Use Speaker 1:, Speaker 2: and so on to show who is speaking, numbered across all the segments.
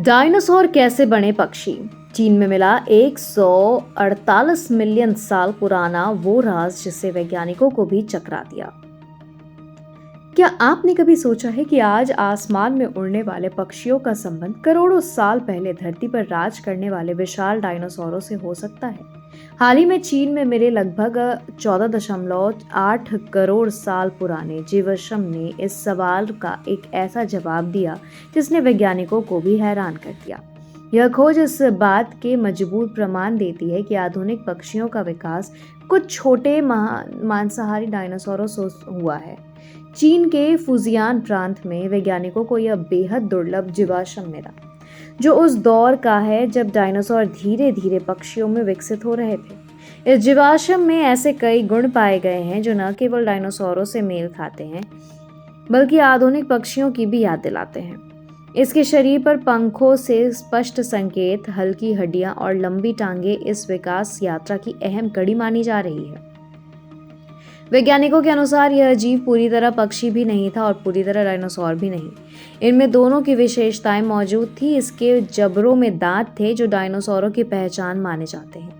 Speaker 1: Dinosaur कैसे बने पक्षी? चीन में मिला 148 मिलियन साल पुराना वो राज जिसे वैज्ञानिकों को भी चकरा दिया। क्या आपने कभी सोचा है कि आज आसमान में उड़ने वाले पक्षियों का संबंध करोड़ों साल पहले धरती पर राज करने वाले विशाल डायनासोरों से हो सकता है? हाल ही में चीन में मिले लगभग 14.8 करोड़ साल पुराने जीवाश्म ने इस सवाल का एक ऐसा जवाब दिया जिसने वैज्ञानिकों को भी हैरान कर दिया। यह खोज इस बात के मजबूत प्रमाण देती है कि आधुनिक पक्षियों का विकास कुछ छोटे मांसाहारी डायनासोरों से हुआ है। चीन के फुजियान प्रांत में वैज्ञानिकों को यह बेहद दुर्लभ जीवाश्म मिला, जो उस दौर का है जब डायनासोर धीरे धीरे पक्षियों में विकसित हो रहे थे। इस जीवाश्म में ऐसे कई गुण पाए गए हैं जो न केवल डायनासोरों से मेल खाते हैं बल्कि आधुनिक पक्षियों की भी याद दिलाते हैं। इसके शरीर पर पंखों से स्पष्ट संकेत, हल्की हड्डियां और लंबी टांगें इस विकास यात्रा की अहम कड़ी मानी जा रही है। वैज्ञानिकों के अनुसार यह जीव पूरी तरह पक्षी भी नहीं था और पूरी तरह डायनासोर भी नहीं। इनमें दोनों की विशेषताएं मौजूद थी। इसके जबड़ों में दांत थे जो डायनासोरों की पहचान माने जाते हैं,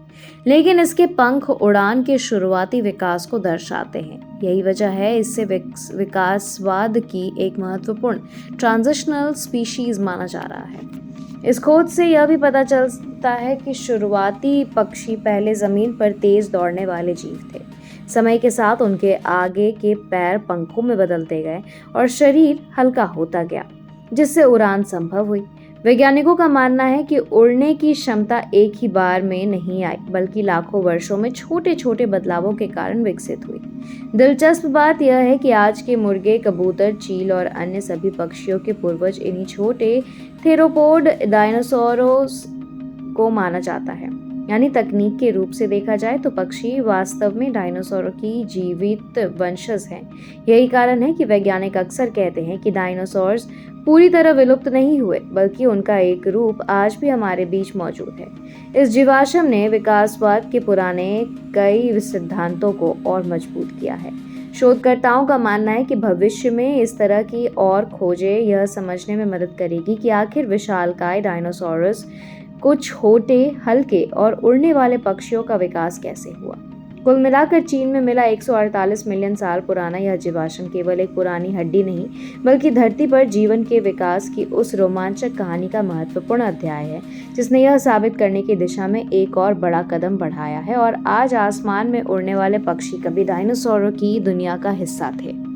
Speaker 1: लेकिन इसके पंख उड़ान के शुरुआती विकास को दर्शाते हैं। यही वजह है इससे विकासवाद की एक महत्वपूर्ण ट्रांजिशनल स्पीशीज माना जा रहा है। इस खोज से यह भी पता चलता है कि शुरुआती पक्षी पहले जमीन पर तेज दौड़ने वाले जीव थे। समय के साथ उनके आगे के पैर पंखों में बदलते गए और शरीर हल्का होता गया, जिससे उड़ान संभव हुई। वैज्ञानिकों का मानना है कि उड़ने की क्षमता एक ही बार में नहीं आई, बल्कि लाखों वर्षों में छोटे छोटे बदलावों के कारण विकसित हुई। दिलचस्प बात यह है कि आज के मुर्गे, कबूतर, चील और अन्य सभी पक्षियों के पूर्वज इन्हीं छोटे थेरोपोड डायनासोरों को माना जाता है। यानी तकनीक के रूप से देखा जाए तो पक्षी वास्तव में डायनासोरों की जीवित वंशज हैं। यही कारण है कि वैज्ञानिक अक्सर कहते हैं कि डायनासोर्स पूरी तरह विलुप्त नहीं हुए, बल्कि उनका एक रूप आज भी हमारे बीच मौजूद है। इस जीवाश्म ने विकासवाद के पुराने कई सिद्धांतों को और मजबूत किया है। शोधकर्ताओं का मानना है कि भविष्य में इस तरह की और खोजें यह समझने में मदद करेगी कि आखिर विशालकाय डायनासोरस, कुछ छोटे, हल्के और उड़ने वाले पक्षियों का विकास कैसे हुआ। कुल मिलाकर चीन में मिला 148 मिलियन साल पुराना यह जीवाश्म केवल एक पुरानी हड्डी नहीं, बल्कि धरती पर जीवन के विकास की उस रोमांचक कहानी का महत्वपूर्ण अध्याय है, जिसने यह साबित करने की दिशा में एक और बड़ा कदम बढ़ाया है और आज आसमान में उड़ने वाले पक्षी कभी डायनासोरों की दुनिया का हिस्सा थे।